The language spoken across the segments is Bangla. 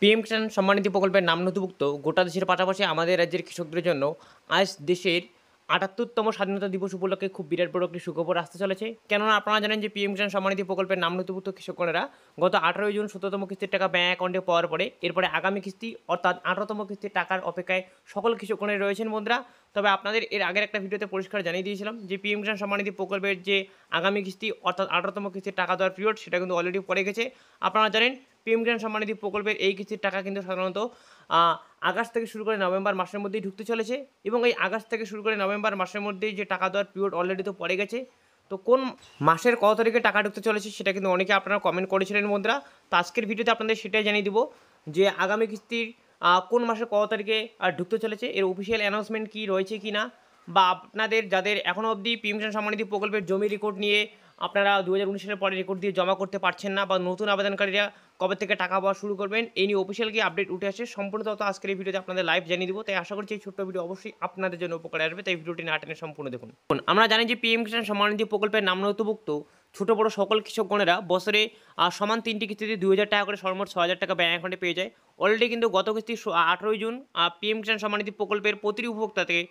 পিএম কিষাণ সম্মান নিধি প্রকল্পের নাম নথিভুক্ত গোটা দেশের পাশাপাশি আমাদের রাজ্যের কৃষকদের জন্য আজ দেশের ৭৮তম স্বাধীনতা দিবস উপলক্ষে খুব বিরাট বড় একটি সুখবর আসতে চলেছে। কেননা আপনারা জানেন যে পিএম কিষাণ সম্মান নিধি প্রকল্পের নাম নথিভুক্ত কৃষকগণেরা গত ১৮ই জুন ১৭তম কিস্তির টাকা ব্যাংক অ্যাকাউন্টে পাওয়ার পরে এরপরে আগামী কিস্তি অর্থাৎ ১৮তম কিস্তির টাকার অপেক্ষায় সকল কৃষকগণের রয়েছেন বন্ধুরা। তবে আপনাদের এর আগের একটা ভিডিওতে পরিষ্কার জানিয়ে দিয়েছিলাম যে পিএম কিষাণ সম্মান নিধি প্রকল্পের যে আগামী কিস্তি অর্থাৎ ১৮তম কিস্তির টাকা দেওয়ার পিরিয়ড সেটা কিন্তু অলরেডি পড়ে গেছে। আপনারা জানেন পিএম কিষাণ সম্মান নিধি প্রকল্পের এই কিস্তির টাকা কিন্তু সাধারণত আগস্ট থেকে শুরু করে নভেম্বর মাসের মধ্যেই ঢুকতে চলেছে এবং এই আগস্ট থেকে শুরু করে নভেম্বর মাসের মধ্যেই যে টাকা দেওয়ার পিরিয়ড অলরেডি তো পড়ে গেছে। তো কোন মাসের কত তারিখে টাকা ঢুকতে চলেছে সেটা কিন্তু অনেকে আপনারা কমেন্ট করেছিলেন বন্ধুরা। তো আজকের ভিডিওতে আপনাদের সেটাই জানিয়ে দিব যে আগামী কিস্তির কোন মাসের কত তারিখে ঢুকতে চলেছে, এর অফিসিয়াল অ্যানাউন্সমেন্ট কি রয়েছে কি না, বা আপনাদের যাদের এখনও অবধি পিএম কিষাণ সম্মান নিধি প্রকল্পের জমি রেকর্ড নিয়ে আপনারা ২০১৯ সালের পরে রেকর্ড দিয়ে জমা করতে পারছেন না, বা নতুন আবেদনকারীরা কবে থেকে টাকা পাওয়া শুরু করবেন, এই নিয়ে অফিসিয়াল কি আপডেট উঠে আসে সম্পূর্ণ তথ্য আজকের এই ভিডিওতে আপনাদের লাইভ জানিয়ে দিব। তাই আশা করছি এই ছোট্ট ভিডিও অবশ্যই আপনাদের জন্য উপকারে আসবে, তাই ভিডিওটি না টেনে সম্পূর্ণ দেখুন। আমরা জানি যে পিএম কিষাণ সম্মান নিধি প্রকল্পের নাম নথিভুক্ত ছোটো বড়ো সকল কৃষকগণেরা বছরে সমান 3টি কিস্তিতে ২,০০০ টাকা করে সর্বমোট ৬,০০০ টাকা ব্যাংক অ্যাকাউন্টে পেয়ে যায়। অলরেডি কিন্তু গত কিস্তি ১৮ই জুন পিএম কিষাণ সম্মান নিধি প্রকল্পের প্রতিটি উপভোক্তা থেকে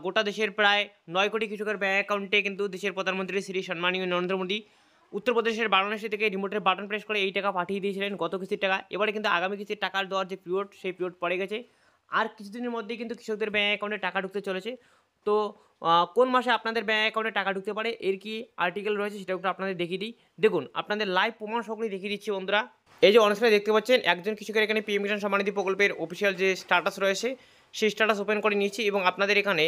গোটা দেশের প্রায় ৯ কোটি কৃষকের ব্যাংক অ্যাকাউন্টে কিন্তু দেশের প্রধানমন্ত্রী শ্রী সম্মানীয় নরেন্দ্র মোদী উত্তরপ্রদেশের বারাণসী থেকে রিমোটের বাটন প্রেস করে এই টাকা পাঠিয়ে দিয়েছিলেন গত কিস্তির টাকা। এবারে কিন্তু আগামী কিস্তির টাকার দেওয়ার যে পিরিয়ড সেই পিরিয়ড পড়ে গেছে, আর কিছুদিনের মধ্যেই কিন্তু কৃষকদের ব্যাংক অ্যাকাউন্টে টাকা ঢুকতে চলেছে। তো কোন মাসে আপনাদের ব্যাংক অ্যাকাউন্টে টাকা ঢুকতে পারে এর কি আর্টিকেল রয়েছে সেটা একটু আপনাদের দেখিয়ে দিই। দেখুন, আপনাদের লাইভ প্রমাণ সকলেই দেখিয়ে দিচ্ছি বন্ধুরা। এই যে অনুষ্ঠানে দেখতে পাচ্ছেন একজন কৃষকের এখানে পিএম কিষাণ সম্মান নিধি প্রকল্পের অফিসিয়াল যে স্ট্যাটাস রয়েছে সেই স্ট্যাটাস ওপেন করে নিয়েছি এবং আপনাদের এখানে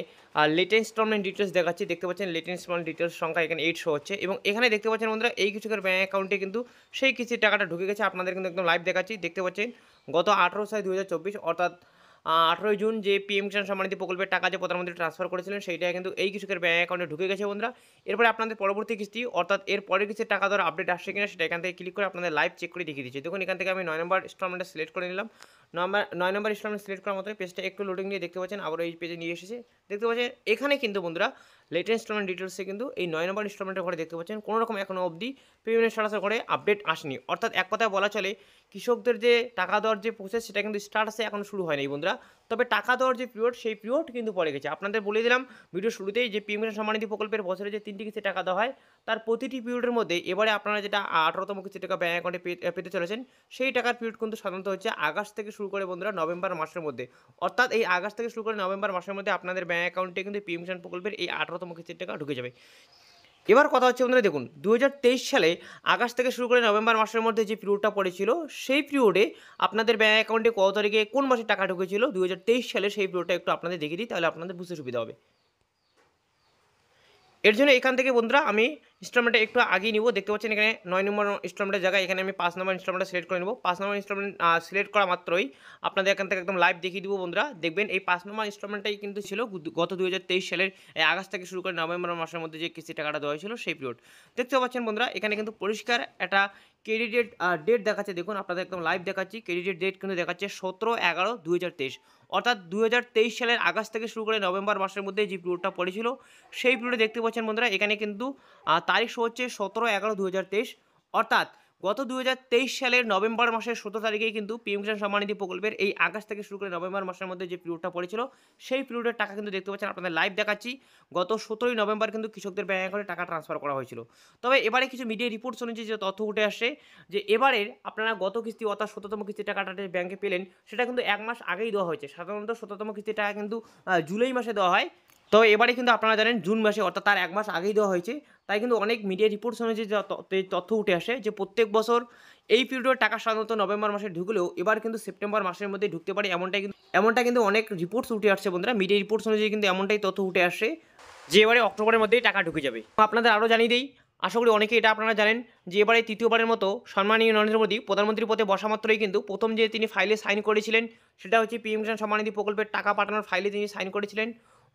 লেট ইনস্টলমেন্ট ডিটেলস দেখাচ্ছি। দেখতে পাচ্ছেন লেট ইনস্টলমেন্ট ডিটেলস সংখ্যা এখানে 8 শো হচ্ছে এবং এখানে দেখতে পাচ্ছেন বন্ধুরা এই কৃষকের ব্যাংক অ্যাকাউন্টে কিন্তু সেই কিস্তির টাকাটা ঢুকে গেছে। আপনাদের কিন্তু একদম লাইভ দেখাচ্ছি। দেখতে পাচ্ছেন গত 18/6/2024 অর্থাৎ 18ই জুন যে পিএম কিষাণ সম্মান নিধি প্রকল্পের টাকা যে প্রধানমন্ত্রী ট্রান্সফার করেছিলেন সেইটা কিন্তু এই কৃষকের ব্যাংক অ্যাকাউন্টে ঢুকে গেছে বন্ধুরা। এরপরে আপনাদের পরবর্তী কিস্তি অর্থাৎ এর পরের কিস্তির টাকা দেওয়ার আপডেট আসছে কিনা সেটা এখান থেকে ক্লিক করে আপনাদের লাইভ চেক করে দেখিয়ে দিচ্ছি। দেখুন, এখান থেকে আমি 9 নম্বর ইনস্টলমেন্টটা সিলেক্ট করে নিলাম। 9 নম্বর ইনস্টলমেন্ট সিলেক্ট করার মতোই পেজটা একটু লোডিং নিয়ে দেখতে পাচ্ছেন আবার এই পেজে নিয়ে এসেছে। দেখতে পাচ্ছেন এখানে কিন্তু বন্ধুরা লেট ইনস্টলমেন্ট ডিটেলসে কিন্তু এই 9 নম্বর ইনস্টলমেন্টের ঘরে দেখতে পাচ্ছেন কোনো রকম এখনও অবধি পেমেন্ট স্ট্যাটাসের ঘরে আপডেট আসেনি। অর্থাৎ এক কথায় বলা চলে কৃষকদের যে টাকা দেওয়ার যে প্রসেস সেটা কিন্তু স্ট্যাটাসে এখনও শুরু হয়নি বন্ধুরা। তবে টাকা দেওয়ার যে পিরিয়ড সেই পিরিয়ড কিন্তু পড়ে গেছে। আপনাদের বলে দিলাম ভিডিও শুরুতেই যে পিএম কিষাণ সম্মান নিধি প্রকল্পের বছরে যে 3টি কিস্তি টাকা দেওয়া হয় তার প্রতিটি পিরিয়ডের মধ্যে এবারে আপনারা যেটা 18তম কিস্তি টাকা ব্যাংক অ্যাকাউন্টে পেতে চলেছেন সেই টাকার পিরিয়ড কিন্তু সাধারণত হচ্ছে আগস্ট থেকে শুরু করে বন্ধুরা নভেম্বর মাসের মধ্যে। অর্থাৎ এই আগস্ট থেকে শুরু করে নভেম্বর মাসের মধ্যে আপনাদের ব্যাংক অ্যাকাউন্টে কিন্তু পিএম কিষাণ প্রকল্পের এই 18তম কিস্তির টাকা ঢুকে যাবে। এবার কথা হচ্ছে বন্ধুরা, দেখুন 2023 সালে আগস্ট থেকে শুরু করে নভেম্বর মাসের মধ্যে যে পিরিয়ডটা পড়েছিল সেই পিরিয়ডে আপনাদের ব্যাংক অ্যাকাউন্টে কত তারিখে কোন মাসে টাকা ঢুকেছিল 2023 সালে সেই পিরিয়ডটা একটু আপনাদের দেখিয়ে দিই, তাহলে আপনাদের বুঝতে সুবিধা হবে। এর জন্য এখান থেকে বন্ধুরা আমি ইনস্টলমেন্টটা একটু আগিয়ে নিব। দেখতে পাচ্ছেন এখানে 9 নম্বর ইনস্টলমেন্টের জায়গায় এখানে আমি 5 নম্বর ইনস্টলমেন্টটা সিলেক্ট করে নেব। 5 নম্বর ইনস্টলমেন্ট সিলেক্ট করা মাত্রই আপনাদের এখান থেকে একদম লাইভ দেখিয়ে দিব বন্ধুরা। দেখবেন এই 5 নম্বর ইনস্টলমেন্টটাই কিন্তু ছিল গত 2023 সালের আগস্ট থেকে শুরু করে নভেম্বর মাসের মধ্যে যে কিস্তি টাকাটা দেওয়া হয়েছিল সেই পিরিয়ড। দেখতে পাচ্ছেন বন্ধুরা এখানে কিন্তু পরিষ্কার একটা ক্রেডিটেড ডেট দেখাচ্ছে। দেখুন আপনাদের একদম লাইভ দেখাচ্ছি। ক্রেডিটেড ডেট কিন্তু দেখাচ্ছে 17/11/2023 অর্থাৎ 2023 সালের আগস্ট থেকে শুরু করে নভেম্বর মাসের মধ্যে যে পিরিয়ডটা পড়েছিল সেই পিরিয়ডে দেখতে পাচ্ছেন বন্ধুরা এখানে কিন্তু তারিখ শো হচ্ছে 17/11/2023 অর্থাৎ গত 2023 সালের নভেম্বর মাসের 17 তারিখেই কিন্তু পিএম কিষাণ সম্মান নিধি প্রকল্পের এই আগস্ট থেকে শুরু করে নভেম্বর মাসের মধ্যে যে পিরিয়ডটা পড়েছিল সেই পিরিয়ডের টাকা কিন্তু দেখতে পাচ্ছেন আপনাদের লাইভ দেখাচ্ছি। গত 17ই নভেম্বর কিন্তু কৃষকদের ব্যাংক অ্যাকাউন্টে টাকা ট্রান্সফার করা হয়েছিল। তবে এবারে কিছু মিডিয়া রিপোর্টস অনুযায়ী যে তথ্য উঠে আসে যে এবারের আপনারা গত কিস্তি অর্থাৎ 17তম কিস্তির টাকাটা ব্যাংকে পেলেন সেটা কিন্তু 1 মাস আগেই দেওয়া হয়েছে। সাধারণত 17তম কিস্তির টাকা কিন্তু জুলাই মাসে দেওয়া হয়, তো এবারে কিন্তু আপনারা জানেন জুন মাসে অর্থাৎ তার 1 মাস আগেই দেওয়া হয়েছে। তাই কিন্তু অনেক মিডিয়া রিপোর্টস অনুযায়ী যে তথ্য উঠে আসে যে প্রত্যেক বছর এই পিরিয়ডের টাকা সাধারণত নভেম্বর মাসে ঢুকলেও এবার কিন্তু সেপ্টেম্বর মাসের মধ্যে ঢুকতে পারে, এমনটা কিন্তু অনেক রিপোর্টস উঠে আসছে বন্ধুরা। মিডিয়া রিপোর্টস অনুযায়ী কিন্তু এমনটাই তথ্য উঠে আসে যে এবারে অক্টোবরের মধ্যেই টাকা ঢুকে যাবে। আপনাদের আরও জানিয়ে দিই, আশা করি অনেকে এটা আপনারা জানেন যে এবারে তৃতীয়বারের মতো সম্মানীয় নরেন্দ্র মোদী প্রধানমন্ত্রী পদে বসা মাত্রই কিন্তু প্রথম যে তিনি ফাইলে সাইন করেছিলেন সেটা হচ্ছে পিএম কিষাণ সম্মান নিধি প্রকল্পের টাকা পাঠানোর ফাইলে তিনি সাইন করেছিলেন।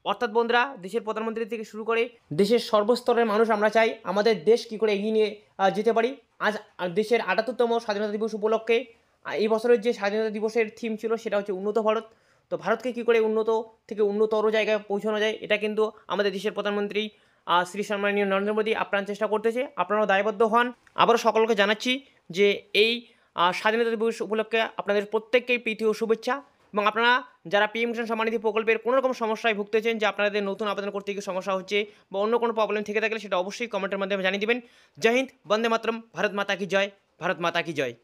অর্থাৎ বন্ধুরা দেশের প্রধানমন্ত্রী থেকে শুরু করে দেশের সর্বস্তরের মানুষ আমরা চাই আমাদের দেশ কী করে এগিয়ে নিয়ে যেতে পারি। আজ দেশের ৭৮তম স্বাধীনতা দিবস উপলক্ষে এই বছরের যে স্বাধীনতা দিবসের থিম ছিল সেটা হচ্ছে উন্নত ভারত। তো ভারতকে কী করে উন্নত থেকে উন্নতর জায়গায় পৌঁছানো যায় এটা কিন্তু আমাদের দেশের প্রধানমন্ত্রী শ্রী সম্মানীয় নরেন্দ্র মোদী আপ্রাণ চেষ্টা করতেছে। আপনারাও দায়বদ্ধ হন। আবারও সকলকে জানাচ্ছি যে এই স্বাধীনতা দিবস উপলক্ষে আপনাদের প্রত্যেককেই প্রীতি ও শুভেচ্ছা। এবং আপনারা যারা পিএম কিষাণ সম্মান নিধি প্রকল্পের কোনো রকম সমস্যায় ভুগতেছেন, যে আপনাদের নতুন আবেদন করতে গিয়ে সমস্যা হচ্ছে বা অন্য কোনো প্রবলেম থেকে থাকলে সেটা অবশ্যই কমেন্টের মাধ্যমে জানিয়ে দিবেন। জয় হিন্দ, বন্দে মাতরম, ভারত মাতা কি জয়, ভারত মাতা কি জয়।